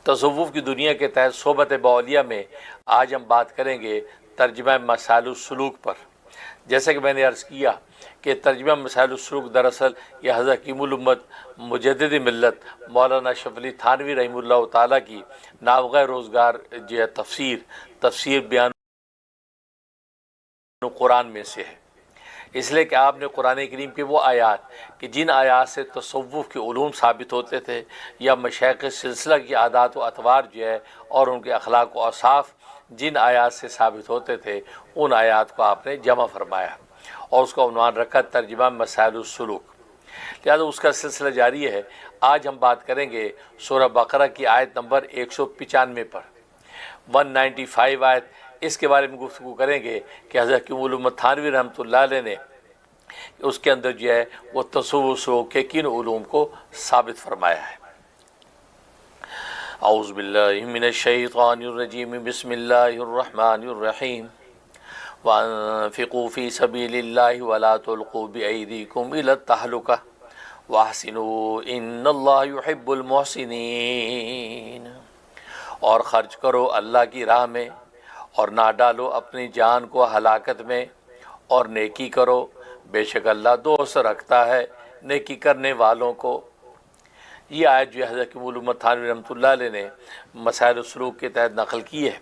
تصوف کی دنیا کے تحت صحبت باولیہ میں آج ہم بات کریں گے ترجمہ مسائل السلوک پر۔ جیسا کہ میں نے عرض کیا کہ ترجمہ مسائل السلوک دراصل یہ حضرت حکیم الامت مجدد ملت مولانا اشرف علی تھانوی رحمہ اللہ تعالیٰ کی نابغہ روزگار جو ہے تفسیر بیان قرآن میں سے ہے، اس لیے کہ آپ نے قرآن کریم کے وہ آیات کہ جن آیات سے تصوف کے علوم ثابت ہوتے تھے یا مشائخ سلسلہ کی عادات و اطوار جو ہے اور ان کے اخلاق و اوصاف جن آیات سے ثابت ہوتے تھے ان آیات کو آپ نے جمع فرمایا اور اس کا عنوان رکھا ترجمہ مسائل السلوک۔ لہٰذا اس کا سلسلہ جاری ہے۔ آج ہم بات کریں گے سورہ بقرہ کی آیت نمبر 195 پر، 195 آیت، اس کے بارے میں گفتگو کریں گے کہ حضرت حکیم الامت تھانوی رحمۃ اللہ علیہ نے اس کے اندر جو ہے وہ تصوف کے کن علوم کو ثابت فرمایا ہے۔ اعوذ باللہ من الشیطان الرجیم، بسم اللہ الرحمن الرحیم، وانفقوا فی سبیل اللہ ولا تلقوا بایدیکم الی التہلکہ واحسنوا ان اللہ یحب المحسنین، اور خرچ کرو اللہ کی راہ میں اور نہ ڈالو اپنی جان کو ہلاکت میں، اور نیکی کرو، بے شک اللہ دوست رکھتا ہے نیکی کرنے والوں کو۔ یہ آیت جو حضرت حکیم الامت تھانوی رحمۃ اللہ علیہ نے مسائل السلوک کے تحت نقل کی ہے۔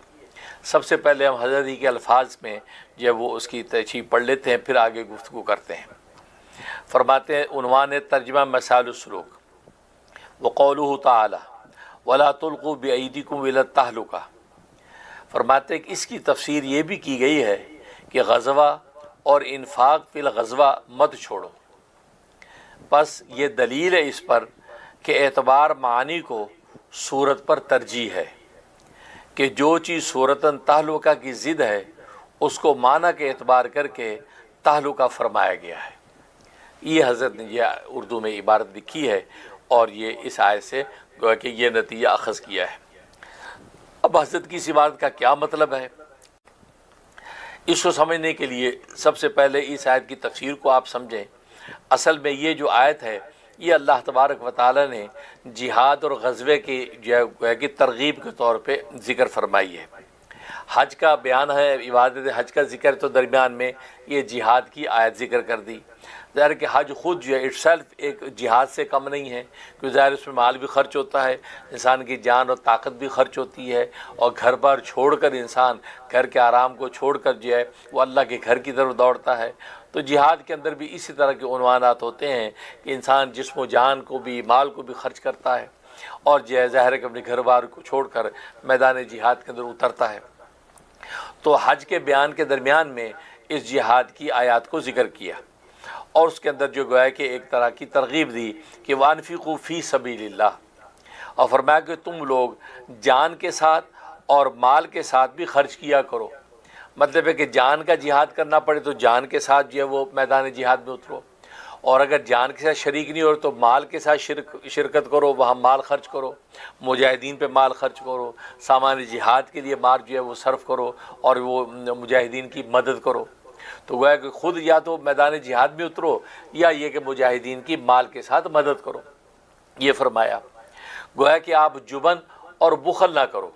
سب سے پہلے ہم حضرت ہی کے الفاظ میں جو ہے وہ اس کی تشریح پڑھ لیتے ہیں، پھر آگے گفتگو کرتے ہیں۔ فرماتے ہیں عنوان ترجمہ مسائل السلوک، وقولہ تعالی ولا تلقوا بایدیکم الی التہلکہ، فرماتے ہیں کہ اس کی تفسیر یہ بھی کی گئی ہے کہ غزوہ اور انفاق فی الغزوہ مت چھوڑو۔ بس یہ دلیل ہے اس پر کہ اعتبار معنی کو صورت پر ترجیح ہے، کہ جو چیز صورتاً تہلکہ کی ضد ہے اس کو معنی کے اعتبار کر کے تہلکہ فرمایا گیا ہے۔ یہ حضرت نے یہ اردو میں عبارت لکھی ہے اور یہ اس آیت سے گویا کہ یہ نتیجہ اخذ کیا ہے۔ اب حضرت کی اس عبارت کا کیا مطلب ہے، اس کو سمجھنے کے لیے سب سے پہلے اس آیت کی تفسیر کو آپ سمجھیں۔ اصل میں یہ جو آیت ہے یہ اللہ تبارک و تعالی نے جہاد اور غزوے کی جو ہے کہ ترغیب کے طور پہ ذکر فرمائی ہے۔ حج کا بیان ہے، عبادت حج کا ذکر، تو درمیان میں یہ جہاد کی آیت ذکر کر دی۔ ظاہر کہ حج خود جو ہے اٹ سیلف ایک جہاد سے کم نہیں ہے، کیونکہ ظاہر اس میں مال بھی خرچ ہوتا ہے، انسان کی جان اور طاقت بھی خرچ ہوتی ہے، اور گھر بار چھوڑ کر انسان گھر کے آرام کو چھوڑ کر جو ہے وہ اللہ کے گھر کی طرف دوڑتا ہے۔ تو جہاد کے اندر بھی اسی طرح کے عنوانات ہوتے ہیں کہ انسان جسم و جان کو بھی مال کو بھی خرچ کرتا ہے اور جو ہے ظاہر ہے کہ اپنے گھر بار کو چھوڑ کر میدان جہاد کے اندر اترتا ہے۔ تو حج کے بیان کے درمیان میں اس جہاد کی آیات کو ذکر کیا اور اس کے اندر جو گویا کہ ایک طرح کی ترغیب دی کہ وانفقوا فی سبیل اللہ، اور فرمایا کہ تم لوگ جان کے ساتھ اور مال کے ساتھ بھی خرچ کیا کرو۔ مطلب ہے کہ جان کا جہاد کرنا پڑے تو جان کے ساتھ جو ہے وہ میدان جہاد میں اترو، اور اگر جان کے ساتھ شریک نہیں ہو تو مال کے ساتھ شرکت کرو، وہاں مال خرچ کرو، مجاہدین پہ مال خرچ کرو، سامان جہاد کے لیے مال جو ہے وہ صرف کرو اور وہ مجاہدین کی مدد کرو۔ تو گویا کہ خود یا تو میدان جہاد میں اترو یا یہ کہ مجاہدین کی مال کے ساتھ مدد کرو۔ یہ فرمایا گویا کہ آپ جبن اور بخل نہ کرو،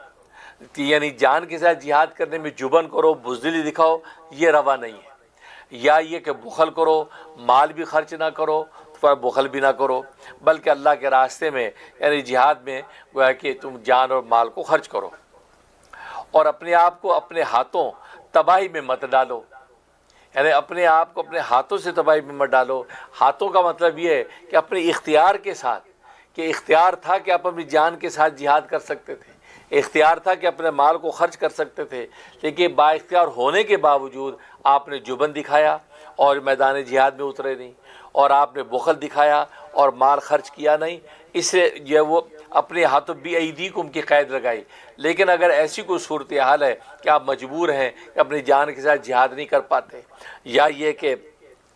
یعنی جان کے ساتھ جہاد کرنے میں جبن کرو، بزدلی دکھاؤ، یہ روا نہیں ہے، یا یہ کہ بخل کرو، مال بھی خرچ نہ کرو، بخل بھی نہ کرو، بلکہ اللہ کے راستے میں یعنی جہاد میں گویا کہ تم جان اور مال کو خرچ کرو، اور اپنے آپ کو اپنے ہاتھوں تباہی میں مت ڈالو، یعنی اپنے آپ کو اپنے ہاتھوں سے تباہی میں مت ڈالو۔ ہاتھوں کا مطلب یہ ہے کہ اپنے اختیار کے ساتھ، کہ اختیار تھا کہ آپ اپنی جان کے ساتھ جہاد کر سکتے تھے، اختیار تھا کہ اپنے مال کو خرچ کر سکتے تھے، لیکن با اختیار ہونے کے باوجود آپ نے جبن دکھایا اور میدان جہاد میں اترے نہیں، اور آپ نے بخل دکھایا اور مال خرچ کیا نہیں، اس سے جو وہ اپنے ہاتھوں بی ایدیکم کی قید لگائی۔ لیکن اگر ایسی کوئی صورتحال ہے کہ آپ مجبور ہیں کہ اپنی جان کے ساتھ جہاد نہیں کر پاتے، یا یہ کہ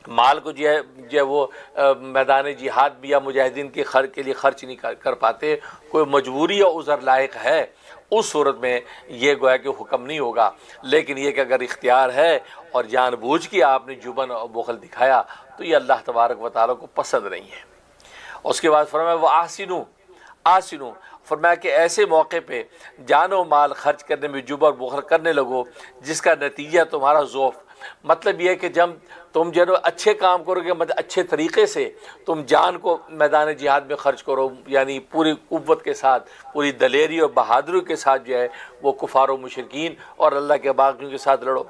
مال کو جو ہے وہ میدان جہاد بھی یا مجاہدین کے لیے خرچ نہیں کر پاتے، کوئی مجبوری یا عذر لائق ہے، اس صورت میں یہ گویا کہ حکم نہیں ہوگا۔ لیکن یہ کہ اگر اختیار ہے اور جان بوجھ کے آپ نے جبن اور بخل دکھایا تو یہ اللہ تبارک و تعالیٰ کو پسند نہیں ہے۔ اس کے بعد فرمایا وہ آسنو، فرمایا کہ ایسے موقع پہ جان و مال خرچ کرنے میں جبر اور بخل کرنے لگو جس کا نتیجہ تمہارا ضعف، مطلب یہ ہے کہ جب تم جو اچھے کام کرو گے، مطلب اچھے طریقے سے تم جان کو میدان جہاد میں خرچ کرو، یعنی پوری قوت کے ساتھ، پوری دلیری اور بہادری کے ساتھ جو ہے وہ کفار و مشرکین اور اللہ کے باغیوں کے ساتھ لڑو،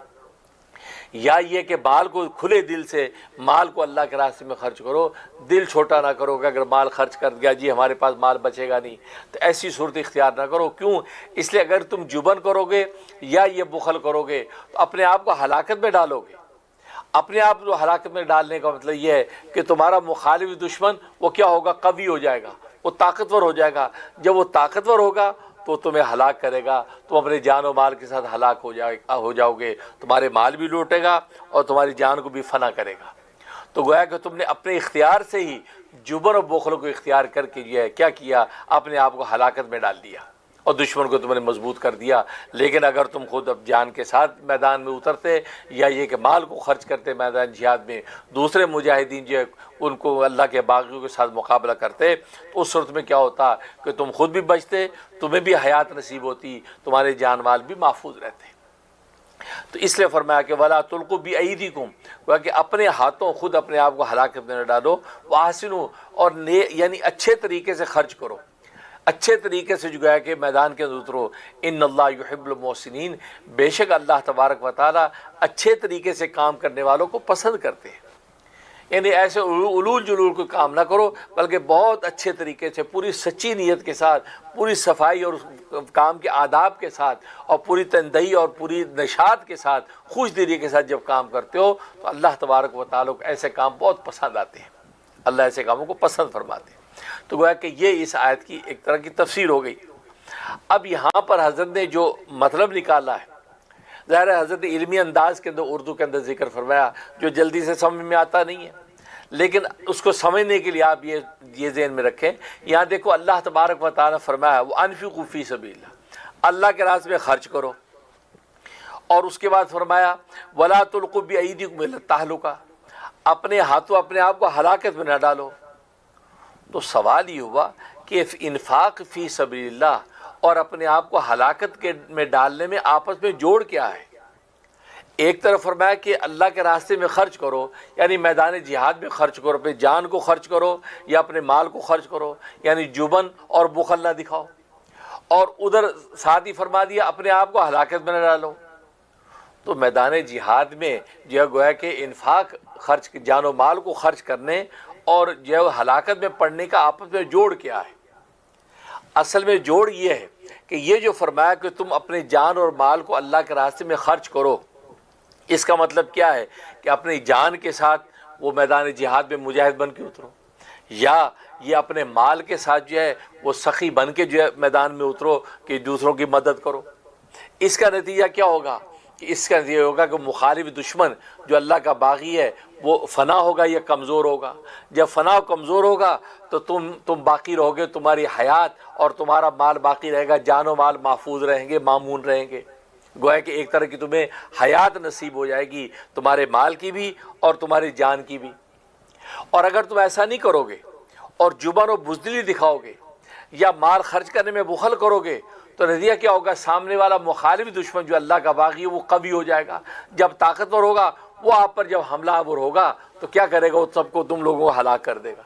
یا یہ کہ مال کو کھلے دل سے مال کو اللہ کے راستے میں خرچ کرو، دل چھوٹا نہ کرو کہ اگر مال خرچ کر گیا جی ہمارے پاس مال بچے گا نہیں، تو ایسی صورت اختیار نہ کرو۔ کیوں؟ اس لیے اگر تم جبن کرو گے یا یہ بخل کرو گے تو اپنے آپ کو ہلاکت میں ڈالو گے۔ اپنے آپ کو ہلاکت میں ڈالنے کا مطلب یہ ہے کہ تمہارا مخالف دشمن وہ کیا ہوگا؟ قوی ہو جائے گا، وہ طاقتور ہو جائے گا۔ جب وہ طاقتور ہوگا تو تمہیں ہلاک کرے گا، تم اپنے جان و مال کے ساتھ ہلاک ہو جاؤ گے، تمہارے مال بھی لوٹے گا اور تمہاری جان کو بھی فنا کرے گا۔ تو گویا کہ تم نے اپنے اختیار سے ہی جبر و بخل کو اختیار کر کے یہ کیا کیا؟ اپنے آپ کو ہلاکت میں ڈال دیا اور دشمن کو تم نے مضبوط کر دیا۔ لیکن اگر تم خود اب جان کے ساتھ میدان میں اترتے یا یہ کہ مال کو خرچ کرتے میدان جہاد میں، دوسرے مجاہدین جو ہے ان کو اللہ کے باغیوں کے ساتھ مقابلہ کرتے، تو اس صورت میں کیا ہوتا کہ تم خود بھی بچتے، تمہیں بھی حیات نصیب ہوتی، تمہارے جان مال بھی محفوظ رہتے۔ تو اس لیے فرمایا کہ وَلَا تُلْقُوا بِأَيْدِيكُمْ، گویا کہ اپنے ہاتھوں خود اپنے آپ کو ہلاکت میں نہ ڈالو، وَأَحْسِنُوا، اور یعنی اچھے طریقے سے خرچ کرو، اچھے طریقے سے جو ہے کہ میدان کے اندر اترو۔ ان اللہ یحب المحسنین، بے شک اللہ تبارک و تعالیٰ اچھے طریقے سے کام کرنے والوں کو پسند کرتے ہیں۔ یعنی ایسے علول جلول کوئی کام نہ کرو، بلکہ بہت اچھے طریقے سے پوری سچی نیت کے ساتھ، پوری صفائی اور کام کے آداب کے ساتھ، اور پوری تندہی اور پوری نشاط کے ساتھ، خوش دلی کے ساتھ جب کام کرتے ہو تو اللہ تبارک و تعالیٰ کو ایسے کام بہت پسند آتے ہیں، اللہ ایسے کاموں کو پسند فرماتے ہیں۔ تو گویا کہ یہ اس آیت کی ایک طرح کی تفسیر ہو گئی۔ اب یہاں پر حضرت نے جو مطلب نکالا ہے، ظاہر ہے حضرت علمی انداز کے اندر اردو کے اندر ذکر فرمایا جو جلدی سے سمجھ میں آتا نہیں ہے، لیکن اس کو سمجھنے کے لیے آپ یہ ذہن میں رکھیں۔ یہاں دیکھو اللہ تبارک و تعالیٰ نے فرمایا وَأَنفِقُوا فِي سَبِيلِ اللَّهِ، اللہ کے راستے میں خرچ کرو، اور اس کے بعد فرمایا وَلَا تُلْقُوا بِأَيْدِيكُمْ إِلَى التَّهْلُكَةِ، اپنے ہاتھوں اپنے آپ کو ہلاکت میں نہ ڈالو۔ تو سوال یہ ہوا کہ انفاق فی سبیل اللہ اور اپنے آپ کو ہلاکت میں ڈالنے میں آپس میں جوڑ کیا ہے؟ ایک طرف فرمایا کہ اللہ کے راستے میں خرچ کرو، یعنی میدان جہاد میں خرچ کرو، اپنے جان کو خرچ کرو یا اپنے مال کو خرچ کرو، یعنی جبن اور بخل نہ دکھاؤ، اور ادھر ساتھ ہی فرما دیا اپنے آپ کو ہلاکت میں نہ ڈالو۔ تو میدان جہاد میں جو ہے گویا کہ انفاق، خرچ، جان و مال کو خرچ کرنے اور جو ہلاکت میں پڑنے کا آپس میں جوڑ کیا ہے؟ اصل میں جوڑ یہ ہے کہ یہ جو فرمایا کہ تم اپنے جان اور مال کو اللہ کے راستے میں خرچ کرو، اس کا مطلب کیا ہے کہ اپنی جان کے ساتھ وہ میدان جہاد میں مجاہد بن کے اترو، یا یہ اپنے مال کے ساتھ جو ہے وہ سخی بن کے جو ہے میدان میں اترو کہ دوسروں کی مدد کرو۔ اس کا نتیجہ کیا ہوگا؟ کہ اس کا نتیجہ ہوگا کہ مخالف دشمن جو اللہ کا باغی ہے وہ فنا ہوگا یا کمزور ہوگا۔ جب فنا و کمزور ہوگا تو تم باقی رہو گے، تمہاری حیات اور تمہارا مال باقی رہے گا، جان و مال محفوظ رہیں گے، مامون رہیں گے۔ گویا کہ ایک طرح کی تمہیں حیات نصیب ہو جائے گی، تمہارے مال کی بھی اور تمہاری جان کی بھی۔ اور اگر تم ایسا نہیں کرو گے اور جبن و بزدلی دکھاؤ گے یا مال خرچ کرنے میں بخل کرو گے تو نتیجہ کیا ہوگا؟ سامنے والا مخالف دشمن جو اللہ کا باغی ہے وہ قوی ہو جائے گا، جب طاقتور ہوگا وہ آپ پر جب حملہ آور ہوگا تو کیا کرے گا؟ وہ سب کو، تم لوگوں کو ہلاک کر دے گا،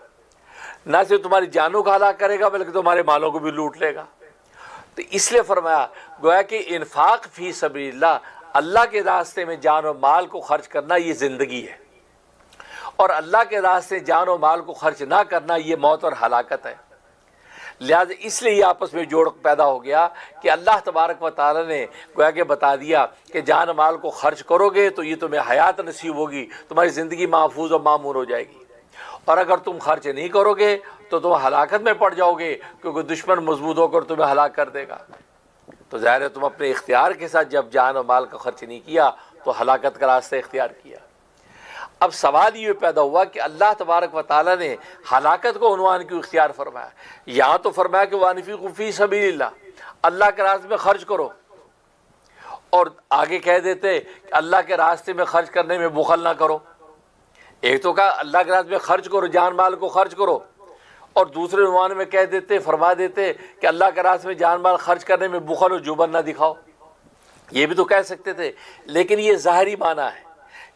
نہ صرف تمہاری جانوں کو ہلاک کرے گا بلکہ تمہارے مالوں کو بھی لوٹ لے گا۔ تو اس لیے فرمایا گویا کہ انفاق فی سبیل اللہ، اللہ کے راستے میں جان و مال کو خرچ کرنا یہ زندگی ہے، اور اللہ کے راستے جان و مال کو خرچ نہ کرنا یہ موت اور ہلاکت ہے۔ لہٰذا اس لیے یہ آپس میں جوڑ پیدا ہو گیا کہ اللہ تبارک و تعالیٰ نے گویا کہ بتا دیا کہ جان مال کو خرچ کرو گے تو یہ تمہیں حیات نصیب ہوگی، تمہاری زندگی محفوظ و معمور ہو جائے گی، اور اگر تم خرچ نہیں کرو گے تو تم ہلاکت میں پڑ جاؤ گے، کیونکہ دشمن مضبوط ہو کر تمہیں ہلاک کر دے گا۔ تو ظاہر ہے تم اپنے اختیار کے ساتھ جب جان و مال کا خرچ نہیں کیا تو ہلاکت کا راستہ اختیار کیا۔ اب سوال یہ پیدا ہوا کہ اللہ تبارک و تعالیٰ نے ہلاکت کو عنوان کیوں اختیار فرمایا؟ یہاں تو فرمایا کہ وَأَنفِقُوا فِي سَبِيلِ اللَّهِ، اللہ کے راستے میں خرچ کرو، اور آگے کہہ دیتے کہ اللہ کے راستے میں خرچ کرنے میں بخل نہ کرو۔ ایک تو کہا اللہ کے راستے میں خرچ کرو، جان مال کو خرچ کرو، اور دوسرے عنوان میں کہہ دیتے، فرما دیتے کہ اللہ کے راستے میں جان مال خرچ کرنے میں بخل و جبن نہ دکھاؤ، یہ بھی تو کہہ سکتے تھے، لیکن یہ ظاہری معنی ہے،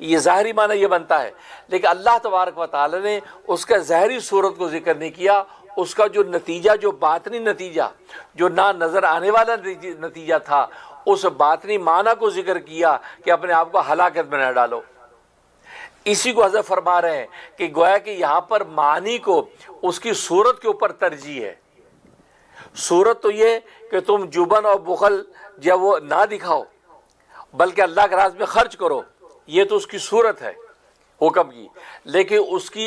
یہ ظاہری معنی یہ بنتا ہے، لیکن اللہ تبارک و تعالی نے اس کا ظاہری صورت کو ذکر نہیں کیا، اس کا جو نتیجہ، جو باطنی نتیجہ، جو نہ نظر آنے والا نتیجہ تھا، اس باطنی معنی کو ذکر کیا کہ اپنے آپ کو ہلاکت میں نہ ڈالو۔ اسی کو حضرت فرما رہے ہیں کہ گویا کہ یہاں پر معنی کو اس کی صورت کے اوپر ترجیح ہے۔ صورت تو یہ کہ تم جبن اور بخل جب وہ نہ دکھاؤ بلکہ اللہ کے راستے میں خرچ کرو، یہ تو اس کی صورت ہے حکم کی، لیکن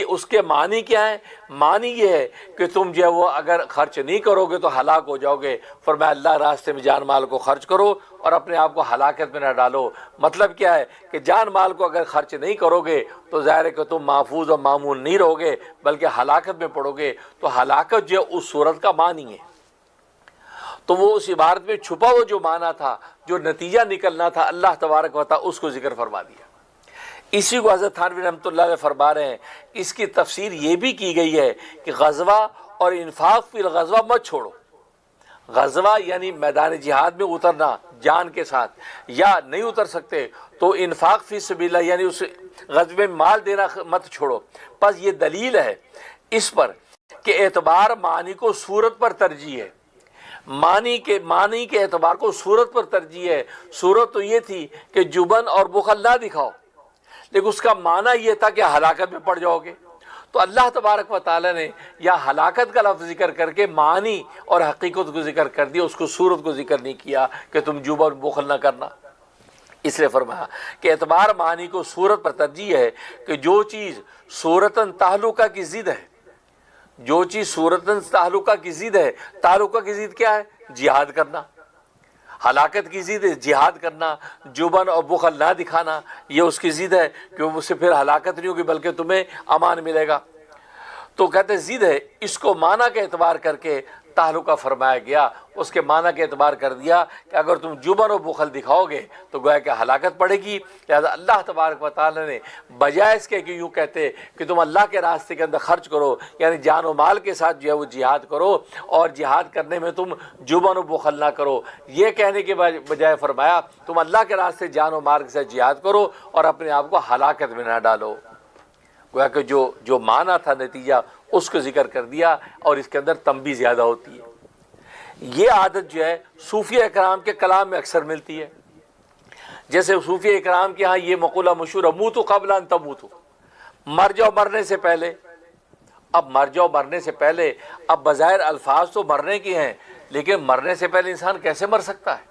اس کے معنی کیا ہے؟ معنی یہ ہے کہ تم جو ہے وہ اگر خرچ نہیں کرو گے تو ہلاک ہو جاؤ گے۔ فرمایا اللہ راستے میں جان مال کو خرچ کرو اور اپنے آپ کو ہلاکت میں نہ ڈالو۔ مطلب کیا ہے کہ جان مال کو اگر خرچ نہیں کرو گے تو ظاہر ہے کہ تم محفوظ اور مامون نہیں رہو گے بلکہ ہلاکت میں پڑو گے۔ تو ہلاکت جو ہے اس صورت کا معنی ہے، تو وہ اس عبارت میں چھپا ہوا جو معنی تھا، جو نتیجہ نکلنا تھا، اللہ تبارک و تعالی اس کو ذکر فرما دیا۔ اسی کو حضرت تھانوی رحمۃ اللہ علیہ فرما رہے ہیں، اس کی تفسیر یہ بھی کی گئی ہے کہ غزوہ اور انفاق فی الغزوہ مت چھوڑو۔ غزوہ یعنی میدان جہاد میں اترنا جان کے ساتھ، یا نہیں اتر سکتے تو انفاق فی سبیل اللہ یعنی اس غزوے میں مال دینا مت چھوڑو۔ بس یہ دلیل ہے اس پر کہ اعتبار معنی کو صورت پر ترجیح ہے، معنی کے اعتبار کو صورت پر ترجیح ہے۔ صورت تو یہ تھی کہ جبن اور بخل نہ دکھاؤ، لیکن اس کا معنی یہ تھا کہ ہلاکت میں پڑ جاؤ گے۔ تو اللہ تبارک و تعالی نے یا ہلاکت کا لفظ ذکر کر کے معنی اور حقیقت کو ذکر کر دیا، اس کو صورت کو ذکر نہیں کیا کہ تم جبن اور بخل نہ کرنا۔ اس لیے فرمایا کہ اعتبار معنی کو صورت پر ترجیح ہے کہ جو چیز صورتاً تعلقہ کی ضد ہے، جو چیز صورتاً تعلقہ کی ضد ہے، تعلقہ کی ضد کیا ہے؟ جہاد کرنا۔ ہلاکت کی ضد ہے جہاد کرنا، جبن اور بخل نہ دکھانا، یہ اس کی ضد ہے کہ اس سے پھر ہلاکت نہیں ہوگی بلکہ تمہیں امان ملے گا۔ تو کہتے ضد ہے، اس کو معنی کے اعتبار کر کے تعلقہ فرمایا گیا، اس کے معنی کے اعتبار کر دیا کہ اگر تم جبن و بخل دکھاؤ گے تو گویا کہ ہلاکت پڑے گی۔ لہذا اللہ تبارک و تعالی نے بجائے اس کے کہ یوں کہتے کہ تم اللہ کے راستے کے اندر خرچ کرو، یعنی جان و مال کے ساتھ جو ہے وہ جہاد کرو، اور جہاد کرنے میں تم جبن و بخل نہ کرو، یہ کہنے کے بجائے فرمایا تم اللہ کے راستے جان و مال کے ساتھ جہاد کرو اور اپنے آپ کو ہلاکت میں نہ ڈالو۔ گویا کہ جو معنی تھا نتیجہ اس کو ذکر کر دیا، اور اس کے اندر تنبیہ زیادہ ہوتی ہے۔ یہ عادت جو ہے صوفیہ اکرام کے کلام میں اکثر ملتی ہے، جیسے صوفیہ اکرام کے ہاں یہ مقولہ مشہور ہے، موتو قبل ان تموتو، مر جاؤ مرنے سے پہلے۔ اب مر جاؤ مرنے سے پہلے، اب بظاہر الفاظ تو مرنے کے ہیں، لیکن مرنے سے پہلے انسان کیسے مر سکتا ہے؟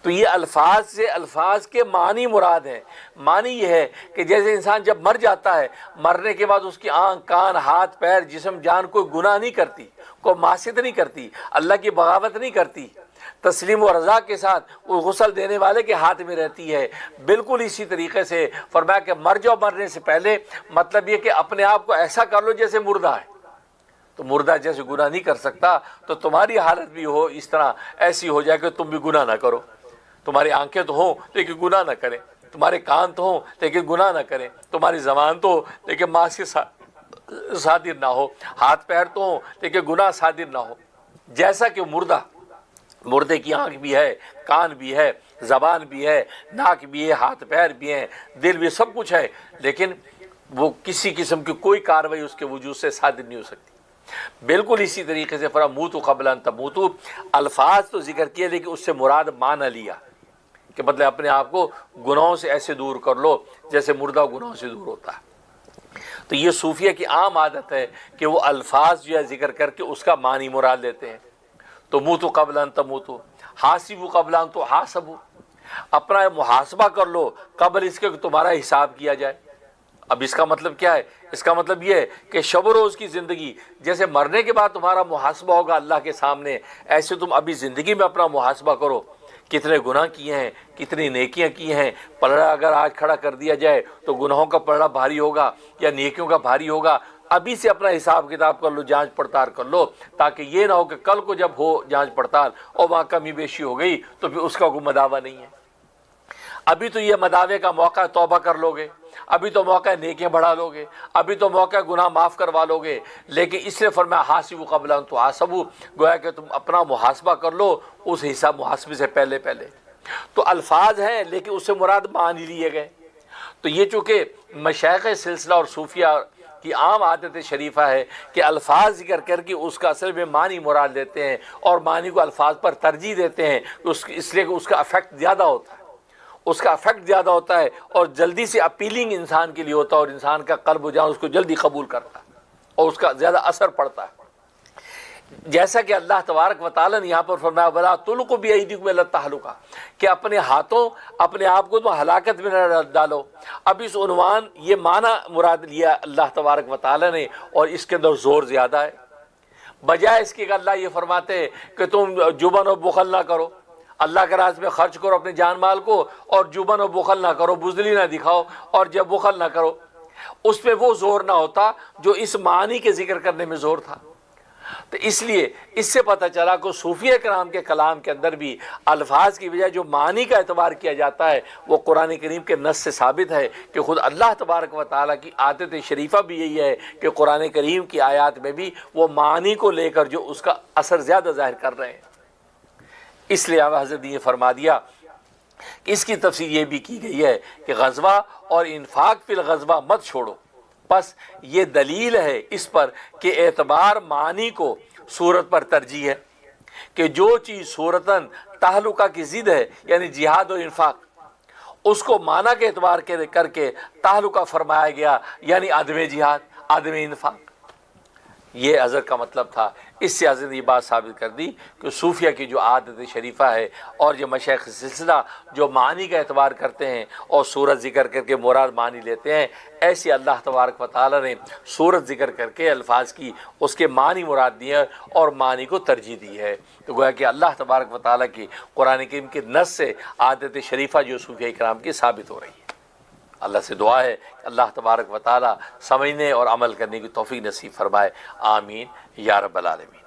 تو یہ الفاظ سے الفاظ کے معنی مراد ہیں۔ معنی یہ ہے کہ جیسے انسان جب مر جاتا ہے، مرنے کے بعد اس کی آنکھ، کان، ہاتھ، پیر، جسم، جان کوئی گناہ نہیں کرتی، کوئی معصیت نہیں کرتی، اللہ کی بغاوت نہیں کرتی، تسلیم و رضا کے ساتھ وہ غسل دینے والے کے ہاتھ میں رہتی ہے۔ بالکل اسی طریقے سے فرمایا کہ مر جاؤ مرنے سے پہلے، مطلب یہ کہ اپنے آپ کو ایسا کر لو جیسے مردہ ہے۔ تو مردہ جیسے گناہ نہیں کر سکتا تو تمہاری حالت بھی ہو اس طرح ایسی ہو جائے کہ تم بھی گناہ نہ کرو۔ تمہاری آنکھیں تو ہوں لیکن گناہ نہ کریں، تمہارے کان تو ہوں لیکن گناہ نہ کریں، تمہاری زبان تو ہو لیکن معصیت صادر نہ ہو، ہاتھ پیر تو ہوں لیکن گناہ صادر نہ ہو۔ جیسا کہ مردے کی آنکھ بھی ہے، کان بھی ہے، زبان بھی ہے، ناک بھی ہے، ہاتھ پیر بھی ہیں، دل بھی، سب کچھ ہے، لیکن وہ کسی قسم کی کوئی کاروائی اس کے وجود سے صادر نہیں ہو سکتی۔ بالکل اسی طریقے سے موتو قبل ان تموتو، الفاظ تو ذکر کیے لیکن اس سے مراد معنی لیا کہ مطلب اپنے آپ کو گناہوں سے ایسے دور کر لو جیسے مردہ گناہوں سے دور ہوتا ہے۔ تو یہ صوفیہ کی عام عادت ہے کہ وہ الفاظ جو ہے ذکر کر کے اس کا معنی مراد لیتے ہیں۔ تو موتو قبل ان تموتو، حاسبو قبل ان تحاسبو، اپنا محاسبہ کر لو قبل اس کے کہ تمہارا حساب کیا جائے۔ اب اس کا مطلب کیا ہے؟ اس کا مطلب یہ ہے کہ شب و روز کی زندگی جیسے مرنے کے بعد تمہارا محاسبہ ہوگا اللہ کے سامنے، ایسے تم ابھی زندگی میں اپنا محاسبہ کرو، کتنے گناہ کیے ہیں، کتنی نیکیاں کی ہیں۔ پلڑا اگر آج کھڑا کر دیا جائے تو گناہوں کا پلڑا بھاری ہوگا یا نیکیوں کا بھاری ہوگا۔ ابھی سے اپنا حساب کتاب کر لو، جانچ پڑتال کر لو، تاکہ یہ نہ ہو کہ کل کو جب ہو جانچ پڑتال اور وہاں کمی بیشی ہو گئی تو پھر اس کا کوئی مداوع نہیں ہے۔ ابھی تو یہ مداوے کا موقع ہے، توبہ کر لو گے، ابھی تو موقع ہے نیکیاں بڑھا لو گے، ابھی تو موقع ہے گناہ معاف کروا لو گے، لیکن اس لیے فرمایا حاسبوا قبل ان تحاسبوا، گویا کہ تم اپنا محاسبہ کر لو اس حساب محاسبے سے پہلے پہلے۔ تو الفاظ ہیں لیکن اس سے مراد معنی لیے گئے۔ تو یہ چونکہ مشائخ سلسلہ اور صوفیہ کی عام عادت شریفہ ہے کہ الفاظ ذکر کر کے اس کا اصل میں معنی مراد لیتے ہیں، اور معنی کو الفاظ پر ترجیح دیتے ہیں، اس لیے کہ اس کا افیکٹ زیادہ ہوتا ہے، اس کا افیکٹ زیادہ ہوتا ہے اور جلدی سے اپیلنگ انسان کے لیے ہوتا ہے، اور انسان کا قلب و جان اس کو جلدی قبول کرتا ہے اور اس کا زیادہ اثر پڑتا ہے۔ جیسا کہ اللہ تبارک و تعالیٰ نے یہاں پر فرمایا وَلَا تُلْقُوا بِأَيْدِيكُمْ إِلَى التَّهْلُكَةِ، کہ اپنے ہاتھوں اپنے آپ کو تم ہلاکت میں نہ ڈالو۔ اب اس عنوان یہ معنی مراد لیا اللہ تبارک و تعالیٰ نے، اور اس کے اندر زور زیادہ ہے، بجائے اس کے کہ اللہ یہ فرماتے ہیں کہ تم جبن و بخل نہ کرو، اللہ کے راستے میں خرچ کرو اپنے جان مال کو، اور جبن و بخل نہ کرو، بزدلی نہ دکھاؤ، اور جب بخل نہ کرو، اس پہ وہ زور نہ ہوتا جو اس معنی کے ذکر کرنے میں زور تھا۔ تو اس لیے اس سے پتہ چلا کہ صوفیہ کرام کے کلام کے اندر بھی الفاظ کی بجائے جو معنی کا اعتبار کیا جاتا ہے وہ قرآن کریم کے نص سے ثابت ہے، کہ خود اللہ تبارک و تعالیٰ کی عادت شریفہ بھی یہی ہے کہ قرآن کریم کی آیات میں بھی وہ معنی کو لے کر جو اس کا اثر زیادہ ظاہر کر رہے ہیں۔ اس لیے حضرت نے یہ فرما دیا کہ اس کی تفسیر یہ بھی کی گئی ہے کہ غزوہ اور انفاق فی الغزوہ مت چھوڑو، بس یہ دلیل ہے اس پر کہ اعتبار معنی کو صورت پر ترجیح ہے، کہ جو چیز صورتاً تہلکہ کی ضد ہے یعنی جہاد و انفاق، اس کو معنی کے اعتبار کر کے تہلکہ فرمایا گیا، یعنی عدم جہاد عدم انفاق۔ یہ حضرت کا مطلب تھا۔ اس سے حضرت نے یہ بات ثابت کر دی کہ صوفیہ کی جو عادت شریفہ ہے اور جو مشائخ سلسلہ جو معنی کا اعتبار کرتے ہیں اور صورت ذکر کر کے مراد معنی لیتے ہیں، ایسی اللہ تبارک و تعالیٰ نے صورت ذکر کر کے الفاظ کی اس کے معنی مراد دیے اور معنی کو ترجیح دی ہے۔ تو گویا کہ اللہ تبارک و تعالیٰ کی قرآن کریم کے نص سے عادت شریفہ جو صوفیہ کرام کی ثابت ہو رہی ہے۔ اللہ سے دعا ہے کہ اللہ تبارک و تعالیٰ سمجھنے اور عمل کرنے کی توفیق نصیب فرمائے، آمین یا رب العالمین۔